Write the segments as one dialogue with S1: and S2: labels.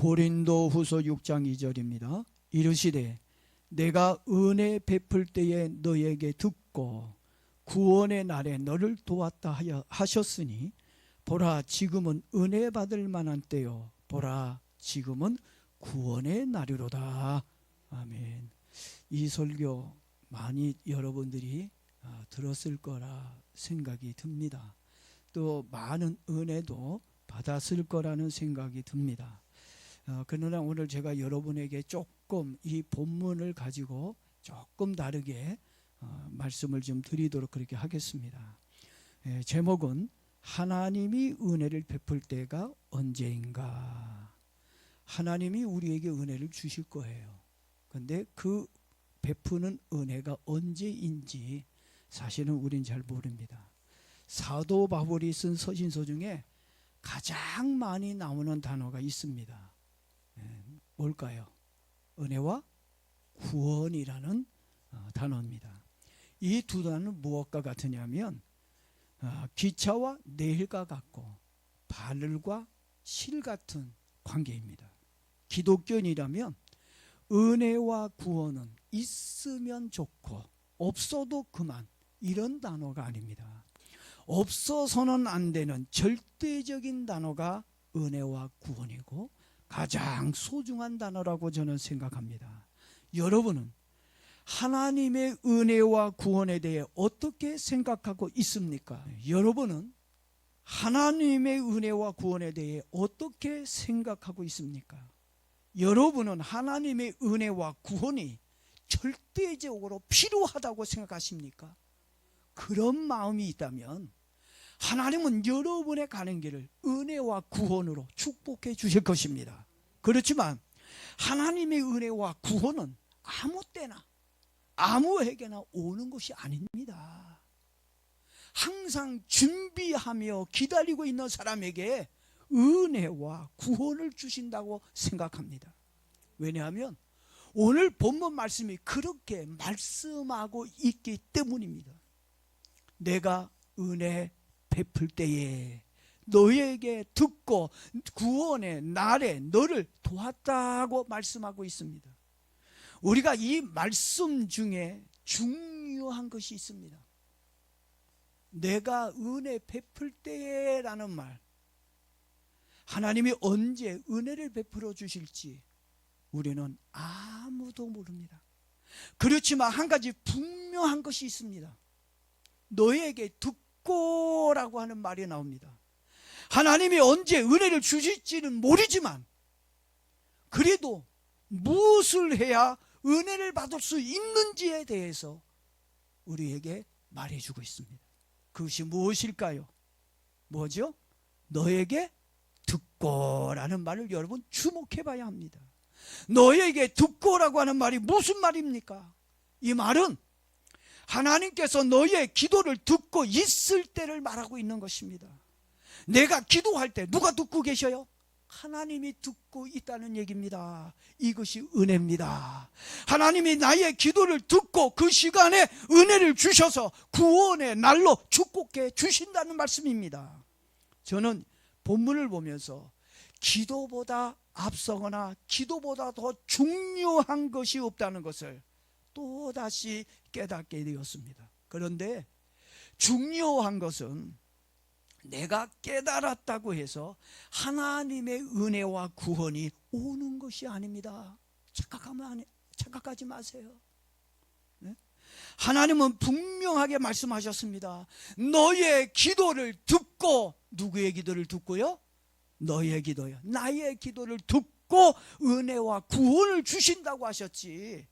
S1: 고린도후서 6장 2절입니다. 이르시되 내가 은혜 베풀 때에 너에게 듣고 구원의 날에 너를 도왔다 하셨으니 보라 지금은 은혜 받을 만한 때요 보라 지금은 구원의 날이로다. 아멘. 이 설교 많이 여러분들이 들었을 거라 생각이 듭니다. 또 많은 은혜도 받았을 거라는 생각이 듭니다. 그러나 오늘 제가 여러분에게 조금 이 본문을 가지고 조금 다르게 말씀을 좀 드리도록 그렇게 하겠습니다. 제목은 하나님이 은혜를 베풀 때가 언제인가. 하나님이 우리에게 은혜를 주실 거예요. 그런데 그 베푸는 은혜가 언제인지 사실은 우린 잘 모릅니다. 사도 바울이 쓴 서신서 중에 가장 많이 나오는 단어가 있습니다. 뭘까요? 은혜와 구원이라는 단어입니다. 이 두 단어는 무엇과 같으냐면 기차와 레일과 같고 바늘과 실 같은 관계입니다. 기독교인이라면 은혜와 구원은 있으면 좋고 없어도 그만 이런 단어가 아닙니다. 없어서는 안 되는 절대적인 단어가 은혜와 구원이고 가장 소중한 단어라고 저는 생각합니다. 여러분은 하나님의 은혜와 구원에 대해 어떻게 생각하고 있습니까? 여러분은 하나님의 은혜와 구원에 대해 어떻게 생각하고 있습니까? 여러분은 하나님의 은혜와 구원이 절대적으로 필요하다고 생각하십니까? 그런 마음이 있다면 하나님은 여러분의 가는 길을 은혜와 구원으로 축복해 주실 것입니다. 그렇지만 하나님의 은혜와 구원은 아무 때나 아무에게나 오는 것이 아닙니다. 항상 준비하며 기다리고 있는 사람에게 은혜와 구원을 주신다고 생각합니다. 왜냐하면 오늘 본문 말씀이 그렇게 말씀하고 있기 때문입니다. 내가 은혜 베풀 때에 너에게 듣고 구원의 날에 너를 도왔다고 말씀하고 있습니다. 우리가 이 말씀 중에 중요한 것이 있습니다. 내가 은혜 베풀 때라는 말, 하나님이 언제 은혜를 베풀어 주실지 우리는 아무도 모릅니다. 그렇지만 한 가지 분명한 것이 있습니다. 너에게 듣고라고 하는 말이 나옵니다. 하나님이 언제 은혜를 주실지는 모르지만 그래도 무엇을 해야 은혜를 받을 수 있는지에 대해서 우리에게 말해주고 있습니다. 그것이 무엇일까요? 뭐죠? 너에게 듣고라는 말을 여러분 주목해 봐야 합니다. 너에게 듣고라고 하는 말이 무슨 말입니까? 이 말은 하나님께서 너의 기도를 듣고 있을 때를 말하고 있는 것입니다. 내가 기도할 때 누가 듣고 계셔요? 하나님이 듣고 있다는 얘기입니다. 이것이 은혜입니다. 하나님이 나의 기도를 듣고 그 시간에 은혜를 주셔서 구원의 날로 축복해 주신다는 말씀입니다. 저는 본문을 보면서 기도보다 앞서거나 기도보다 더 중요한 것이 없다는 것을 또다시 깨닫게 되었습니다. 그런데 중요한 것은 내가 깨달았다고 해서 하나님의 은혜와 구원이 오는 것이 아닙니다. 착각하지 마세요. 네? 하나님은 분명하게 말씀하셨습니다. 너의 기도를 듣고, 누구의 기도를 듣고요? 너의 기도요. 나의 기도를 듣고 은혜와 구원을 주신다고 하셨지.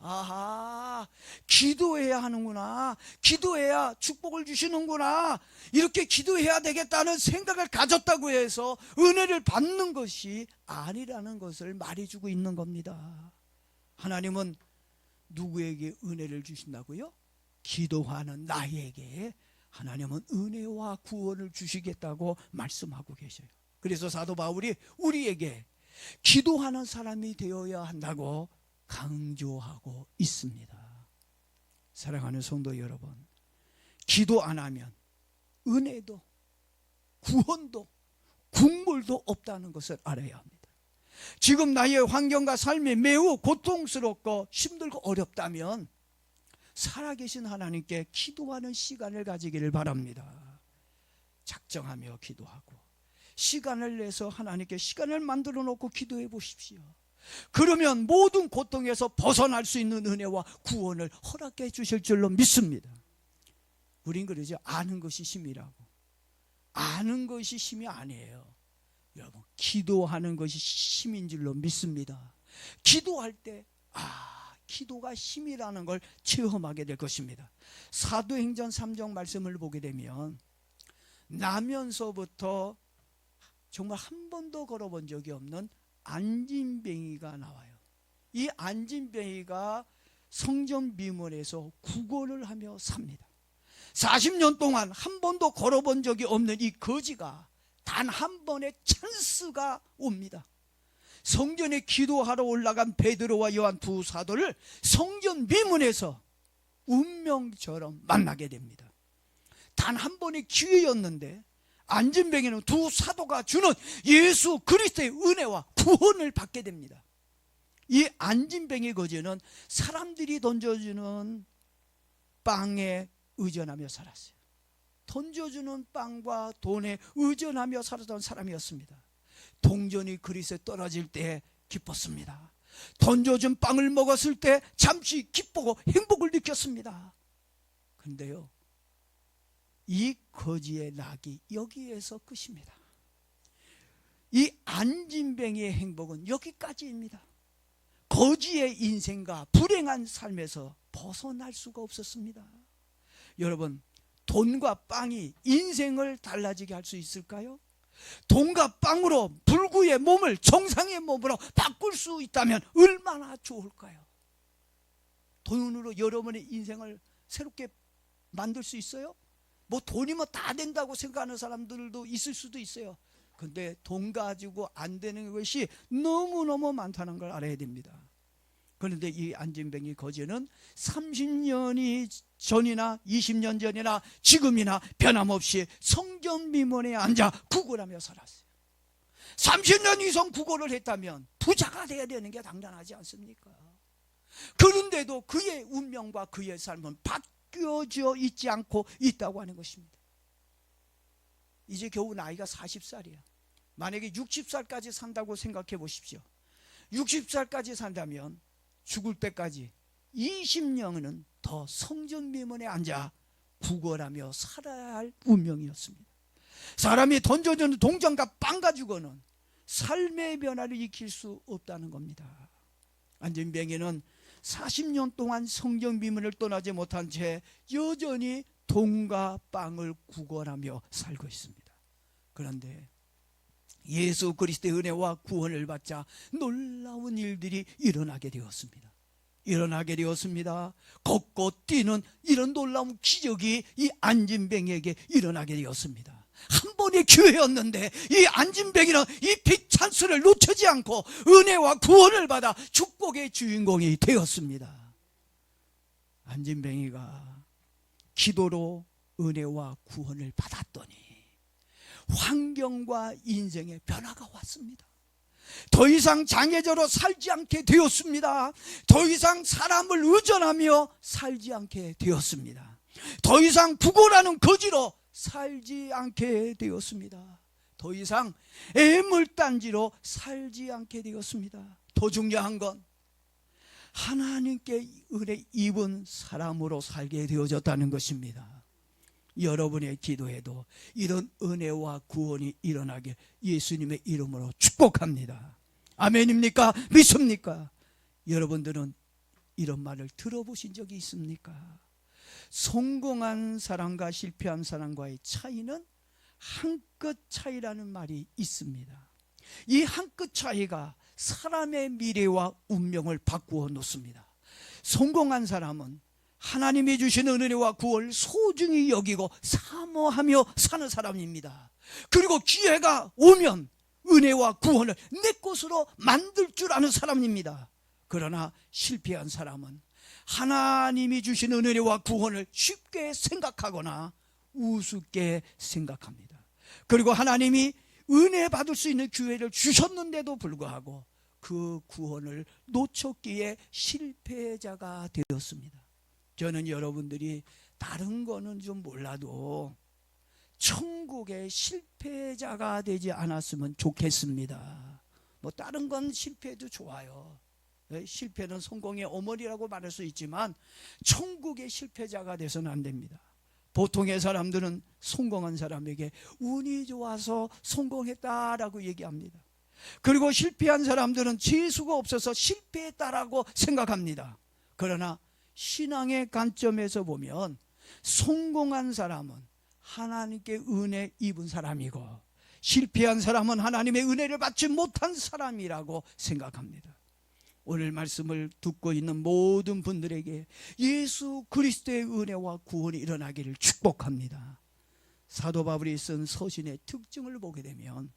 S1: 아하, 기도해야 하는구나. 기도해야 축복을 주시는구나. 이렇게 기도해야 되겠다는 생각을 가졌다고 해서 은혜를 받는 것이 아니라는 것을 말해주고 있는 겁니다. 하나님은 누구에게 은혜를 주신다고요? 기도하는 나에게 하나님은 은혜와 구원을 주시겠다고 말씀하고 계셔요. 그래서 사도 바울이 우리에게 기도하는 사람이 되어야 한다고 강조하고 있습니다. 사랑하는 성도 여러분, 기도 안 하면 은혜도 구원도 국물도 없다는 것을 알아야 합니다. 지금 나의 환경과 삶이 매우 고통스럽고 힘들고 어렵다면 살아계신 하나님께 기도하는 시간을 가지기를 바랍니다. 작정하며 기도하고 시간을 내서 하나님께 시간을 만들어 놓고 기도해 보십시오. 그러면 모든 고통에서 벗어날 수 있는 은혜와 구원을 허락해 주실 줄로 믿습니다. 우린 그러죠. 아는 것이 힘이라고. 아는 것이 힘이 아니에요. 여러분, 기도하는 것이 힘인 줄로 믿습니다. 기도할 때 기도가 힘이라는 걸 체험하게 될 것입니다. 사도행전 3장 말씀을 보게 되면 나면서부터 정말 한 번도 걸어본 적이 없는 안진뱅이가 나와요. 이 안진뱅이가 성전 미문에서 구걸을 하며 삽니다. 40년 동안 한 번도 걸어본 적이 없는 이 거지가 단 한 번의 찬스가 옵니다. 성전에 기도하러 올라간 베드로와 요한 두 사도를 성전 미문에서 운명처럼 만나게 됩니다. 단 한 번의 기회였는데 안진뱅이는 두 사도가 주는 예수 그리스도의 은혜와 구원을 받게 됩니다. 이 안진뱅이 거지는 사람들이 던져주는 빵에 의존하며 살았어요. 던져주는 빵과 돈에 의존하며 살았던 사람이었습니다. 동전이 그릇에 떨어질 때 기뻤습니다. 던져준 빵을 먹었을 때 잠시 기쁘고 행복을 느꼈습니다. 그런데요, 이 거지의 낙이 여기에서 끝입니다. 이 안진뱅이의 행복은 여기까지입니다. 거지의 인생과 불행한 삶에서 벗어날 수가 없었습니다. 여러분, 돈과 빵이 인생을 달라지게 할 수 있을까요? 돈과 빵으로 불구의 몸을 정상의 몸으로 바꿀 수 있다면 얼마나 좋을까요? 돈으로 여러분의 인생을 새롭게 만들 수 있어요? 뭐 돈이면 다 된다고 생각하는 사람들도 있을 수도 있어요. 근데 돈 가지고 안 되는 것이 너무너무 많다는 걸 알아야 됩니다. 그런데 이 안진뱅이 거지는 30년이 전이나 20년 전이나 지금이나 변함없이 성전 미문에 앉아 구걸하며 살았어요. 30년 이상 구걸을 했다면 부자가 돼야 되는 게 당연하지 않습니까? 그런데도 그의 운명과 그의 삶은 바뀌어져 있지 않고 있다고 하는 것입니다. 이제 겨우 나이가 40살이야. 만약에 60살까지 산다고 생각해 보십시오. 60살까지 산다면 죽을 때까지 20년은 더 성전 미문에 앉아 구걸하며 살아야 할 운명이었습니다. 사람이 던져주는 동전과 빵 가지고는 삶의 변화를 익힐 수 없다는 겁니다. 안진뱅이는 40년 동안 성전 미문을 떠나지 못한 채 여전히 돈과 빵을 구걸하며 살고 있습니다. 그런데 예수 그리스도의 은혜와 구원을 받자 놀라운 일들이 일어나게 되었습니다. 걷고 뛰는 이런 놀라운 기적이 이 안진뱅이에게 일어나게 되었습니다. 한 번의 기회였는데 이 안진뱅이는 이 빛 찬스를 놓치지 않고 은혜와 구원을 받아 축복의 주인공이 되었습니다. 안진뱅이가 기도로 은혜와 구원을 받았더니 환경과 인생의 변화가 왔습니다. 더 이상 장애자로 살지 않게 되었습니다. 더 이상 사람을 의존하며 살지 않게 되었습니다. 더 이상 구걸하는 거지로 살지 않게 되었습니다. 더 이상 애물단지로 살지 않게 되었습니다. 더 중요한 건 하나님께 은혜 입은 사람으로 살게 되어졌다는 것입니다. 여러분의 기도에도 이런 은혜와 구원이 일어나게 예수님의 이름으로 축복합니다. 아멘입니까? 믿습니까? 여러분들은 이런 말을 들어보신 적이 있습니까? 성공한 사람과 실패한 사람과의 차이는 한 끗 차이라는 말이 있습니다. 이 한 끗 차이가 사람의 미래와 운명을 바꾸어 놓습니다. 성공한 사람은 하나님이 주시는 은혜와 구원을 소중히 여기고 사모하며 사는 사람입니다. 그리고 기회가 오면 은혜와 구원을 내 것으로 만들 줄 아는 사람입니다. 그러나 실패한 사람은 하나님이 주시는 은혜와 구원을 쉽게 생각하거나 우습게 생각합니다. 그리고 하나님이 은혜 받을 수 있는 기회를 주셨는데도 불구하고 그 구원을 놓쳤기에 실패자가 되었습니다. 저는 여러분들이 다른 거는 좀 몰라도 천국의 실패자가 되지 않았으면 좋겠습니다. 뭐 다른 건 실패도 좋아요. 실패는 성공의 어머니라고 말할 수 있지만 천국의 실패자가 돼서는 안 됩니다. 보통의 사람들은 성공한 사람에게 운이 좋아서 성공했다라고 얘기합니다. 그리고 실패한 사람들은 재수가 없어서 실패했다라고 생각합니다. 그러나 신앙의 관점에서 보면 성공한 사람은 하나님께 은혜 입은 사람이고 실패한 사람은 하나님의 은혜를 받지 못한 사람이라고 생각합니다. 오늘 말씀을 듣고 있는 모든 분들에게 예수 그리스도의 은혜와 구원이 일어나기를 축복합니다. 사도 바울이 쓴 서신의 특징을 보게 되면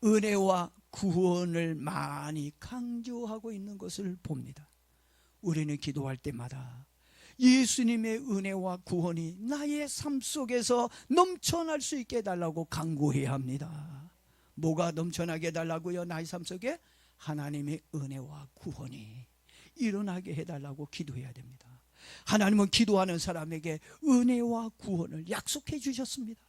S1: 은혜와 구원을 많이 강조하고 있는 것을 봅니다. 우리는 기도할 때마다 예수님의 은혜와 구원이 나의 삶 속에서 넘쳐날 수 있게 해달라고 간구해야 합니다. 뭐가 넘쳐나게 해달라고요? 나의 삶 속에 하나님의 은혜와 구원이 일어나게 해달라고 기도해야 됩니다. 하나님은 기도하는 사람에게 은혜와 구원을 약속해 주셨습니다.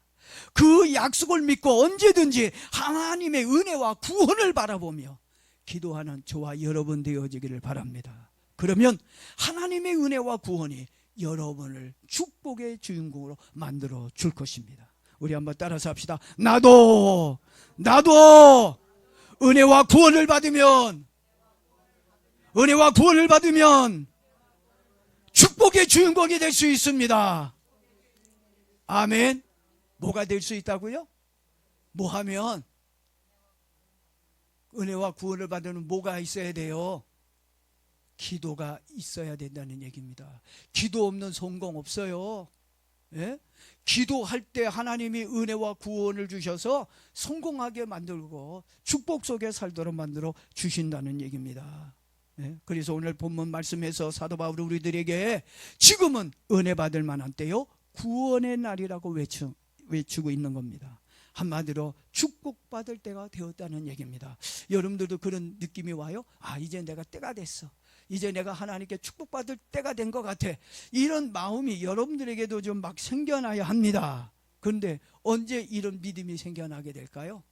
S1: 그 약속을 믿고 언제든지 하나님의 은혜와 구원을 바라보며 기도하는 저와 여러분 되어지기를 바랍니다. 그러면 하나님의 은혜와 구원이 여러분을 축복의 주인공으로 만들어 줄 것입니다. 우리 한번 따라서 합시다. 나도 은혜와 구원을 받으면 축복의 주인공이 될 수 있습니다. 아멘. 뭐가 될 수 있다고요? 뭐 하면? 은혜와 구원을 받으면 뭐가 있어야 돼요? 기도가 있어야 된다는 얘기입니다. 기도 없는 성공 없어요. 예? 기도할 때 하나님이 은혜와 구원을 주셔서 성공하게 만들고 축복 속에 살도록 만들어 주신다는 얘기입니다. 예? 그래서 오늘 본문 말씀에서 사도 바울이 우리들에게 지금은 은혜 받을 만한 때요 구원의 날이라고 외치고 있는 겁니다. 한마디로 축복받을 때가 되었다는 얘기입니다. 여러분들도 그런 느낌이 와요? 아, 이제 내가 때가 됐어. 이제 내가 하나님께 축복받을 때가 된 것 같아. 이런 마음이 여러분들에게도 좀 막 생겨나야 합니다. 그런데 언제 이런 믿음이 생겨나게 될까요?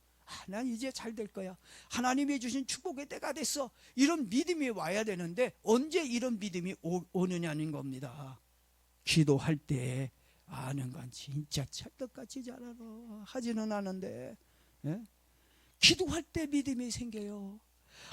S1: 난 이제 잘 될 거야. 하나님이 주신 축복의 때가 됐어. 이런 믿음이 와야 되는데 언제 이런 믿음이 오느냐는 겁니다. 기도할 때 아는 건 진짜 찰떡같이 잘 알아. 하지는 않은데 기도할 때 믿음이 생겨요.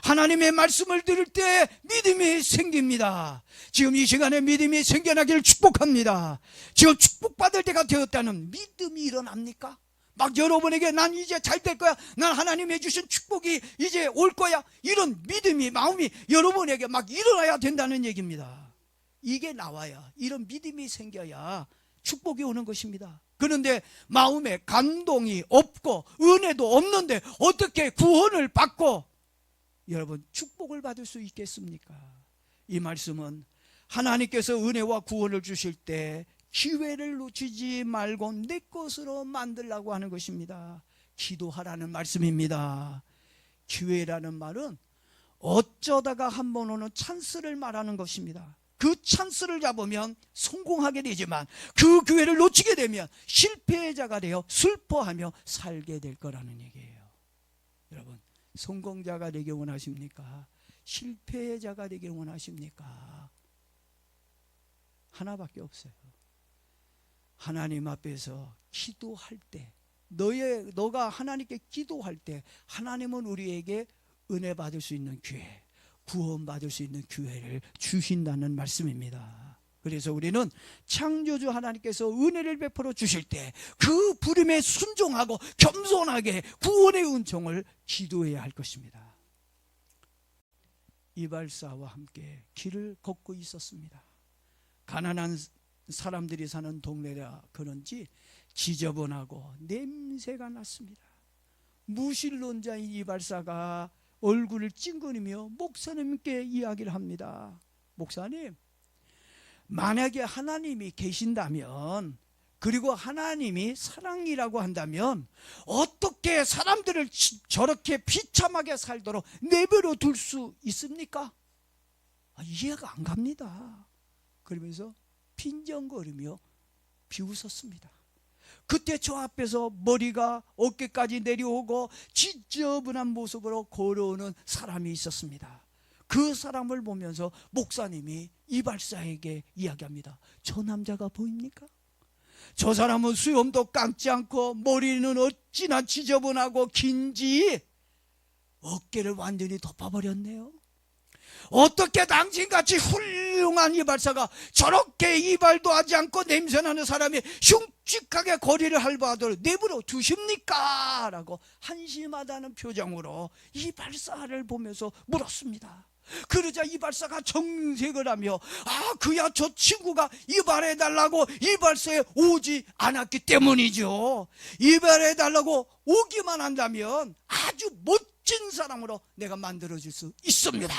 S1: 하나님의 말씀을 들을 때 믿음이 생깁니다. 지금 이 시간에 믿음이 생겨나기를 축복합니다. 지금 축복받을 때가 되었다는 믿음이 일어납니까? 막 여러분에게 난 이제 잘 될 거야, 난 하나님이 주신 축복이 이제 올 거야, 이런 믿음이 마음이 여러분에게 막 일어나야 된다는 얘기입니다. 이게 나와야, 이런 믿음이 생겨야 축복이 오는 것입니다. 그런데 마음에 감동이 없고 은혜도 없는데 어떻게 구원을 받고 여러분 축복을 받을 수 있겠습니까? 이 말씀은 하나님께서 은혜와 구원을 주실 때 기회를 놓치지 말고 내 것으로 만들라고 하는 것입니다. 기도하라는 말씀입니다. 기회라는 말은 어쩌다가 한 번 오는 찬스를 말하는 것입니다. 그 찬스를 잡으면 성공하게 되지만 그 기회를 놓치게 되면 실패자가 되어 슬퍼하며 살게 될 거라는 얘기예요. 여러분, 성공자가 되길 원하십니까? 실패자가 되길 원하십니까? 하나밖에 없어요. 하나님 앞에서 기도할 때, 너가 하나님께 기도할 때 하나님은 우리에게 은혜 받을 수 있는 기회, 구원 받을 수 있는 기회를 주신다는 말씀입니다. 그래서 우리는 창조주 하나님께서 은혜를 베풀어 주실 때 그 부름에 순종하고 겸손하게 구원의 은총을 기도해야 할 것입니다. 이발사와 함께 길을 걷고 있었습니다. 가난한 사람들이 사는 동네라 그런지 지저분하고 냄새가 났습니다. 무신론자인 이발사가 얼굴을 찡그리며 목사님께 이야기를 합니다. 목사님, 만약에 하나님이 계신다면 그리고 하나님이 사랑이라고 한다면 어떻게 사람들을 저렇게 비참하게 살도록 내버려 둘 수 있습니까? 이해가 안 갑니다. 그러면서 빈정거리며 비웃었습니다. 그때 저 앞에서 머리가 어깨까지 내려오고 지저분한 모습으로 걸어오는 사람이 있었습니다. 그 사람을 보면서 목사님이 이발사에게 이야기합니다. 저 남자가 보입니까? 저 사람은 수염도 감지 않고 머리는 어찌나 지저분하고 긴지 어깨를 완전히 덮어버렸네요. 어떻게 당신같이 훌륭한 이발사가 저렇게 이발도 하지 않고 냄새나는 사람이 흉측하게 거리를 할바하도록 내버려 두십니까? 라고 한심하다는 표정으로 이발사를 보면서 물었습니다. 그러자 이발사가 정색을 하며 그야 저 친구가 이발해달라고 이발사에 오지 않았기 때문이죠. 이발해달라고 오기만 한다면 아주 멋진 사람으로 내가 만들어줄 수 있습니다.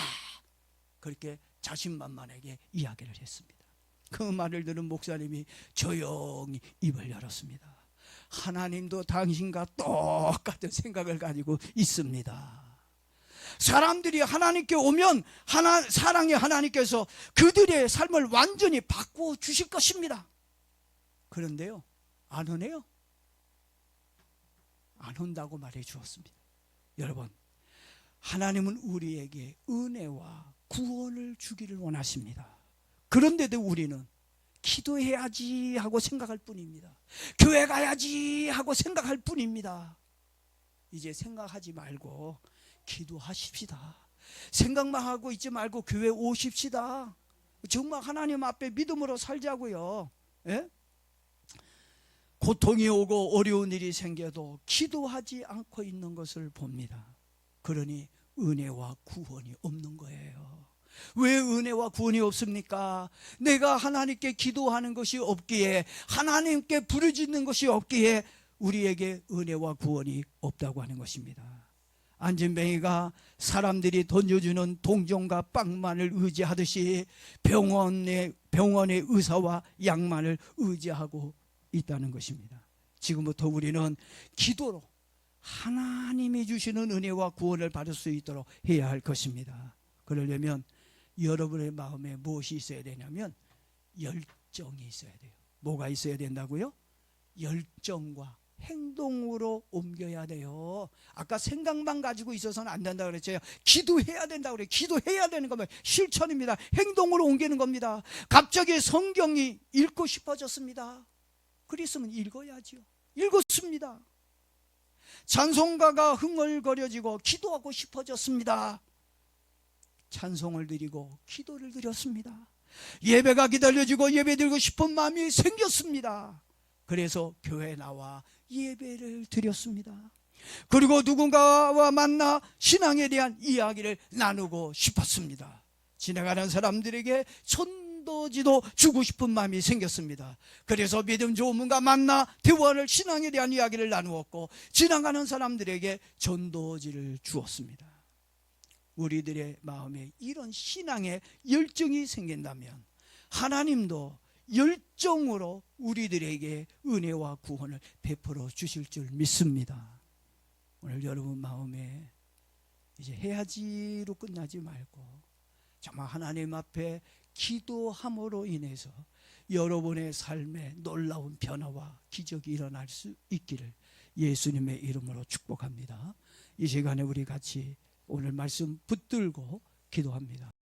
S1: 그렇게 자신만만하게 이야기를 했습니다. 그 말을 들은 목사님이 조용히 입을 열었습니다. 하나님도 당신과 똑같은 생각을 가지고 있습니다. 사람들이 하나님께 오면 사랑의 하나님께서 그들의 삶을 완전히 바꾸어 주실 것입니다. 그런데요, 안 오네요. 안 온다고 말해 주었습니다. 여러분, 하나님은 우리에게 은혜와 구원을 주기를 원하십니다. 그런데도 우리는 기도해야지 하고 생각할 뿐입니다. 교회 가야지 하고 생각할 뿐입니다. 이제 생각하지 말고 기도하십시다. 생각만 하고 있지 말고 교회 오십시다. 정말 하나님 앞에 믿음으로 살자고요. 예? 고통이 오고 어려운 일이 생겨도 기도하지 않고 있는 것을 봅니다. 그러니 은혜와 구원이 없는 거예요. 왜 은혜와 구원이 없습니까? 내가 하나님께 기도하는 것이 없기에, 하나님께 부르짖는 것이 없기에 우리에게 은혜와 구원이 없다고 하는 것입니다. 안진뱅이가 사람들이 던져주는 동전과 빵만을 의지하듯이 병원의 의사와 약만을 의지하고 있다는 것입니다. 지금부터 우리는 기도로 하나님이 주시는 은혜와 구원을 받을 수 있도록 해야 할 것입니다. 그러려면 여러분의 마음에 무엇이 있어야 되냐면 열정이 있어야 돼요. 뭐가 있어야 된다고요? 열정과 행동으로 옮겨야 돼요. 아까 생각만 가지고 있어서는 안 된다고 그랬죠. 기도해야 된다고 그래요. 기도해야 되는 거면 실천입니다. 행동으로 옮기는 겁니다. 갑자기 성경이 읽고 싶어졌습니다. 그랬으면 읽어야죠. 읽었습니다. 찬송가가 흥얼거려지고 기도하고 싶어졌습니다. 찬송을 드리고 기도를 드렸습니다. 예배가 기다려지고 예배 드리고 싶은 마음이 생겼습니다. 그래서 교회에 나와 예배를 드렸습니다. 그리고 누군가와 만나 신앙에 대한 이야기를 나누고 싶었습니다. 지나가는 사람들에게 전도지도 주고 싶은 마음이 생겼습니다. 그래서 믿음 좋은 분과 만나 대화를, 신앙에 대한 이야기를 나누었고 지나가는 사람들에게 전도지를 주었습니다. 우리들의 마음에 이런 신앙의 열정이 생긴다면 하나님도 열정으로 우리들에게 은혜와 구원을 베풀어 주실 줄 믿습니다. 오늘 여러분 마음에 이제 해야지로 끝나지 말고 정말 하나님 앞에 기도함으로 인해서 여러분의 삶에 놀라운 변화와 기적이 일어날 수 있기를 예수님의 이름으로 축복합니다. 이 시간에 우리 같이 오늘 말씀 붙들고 기도합니다.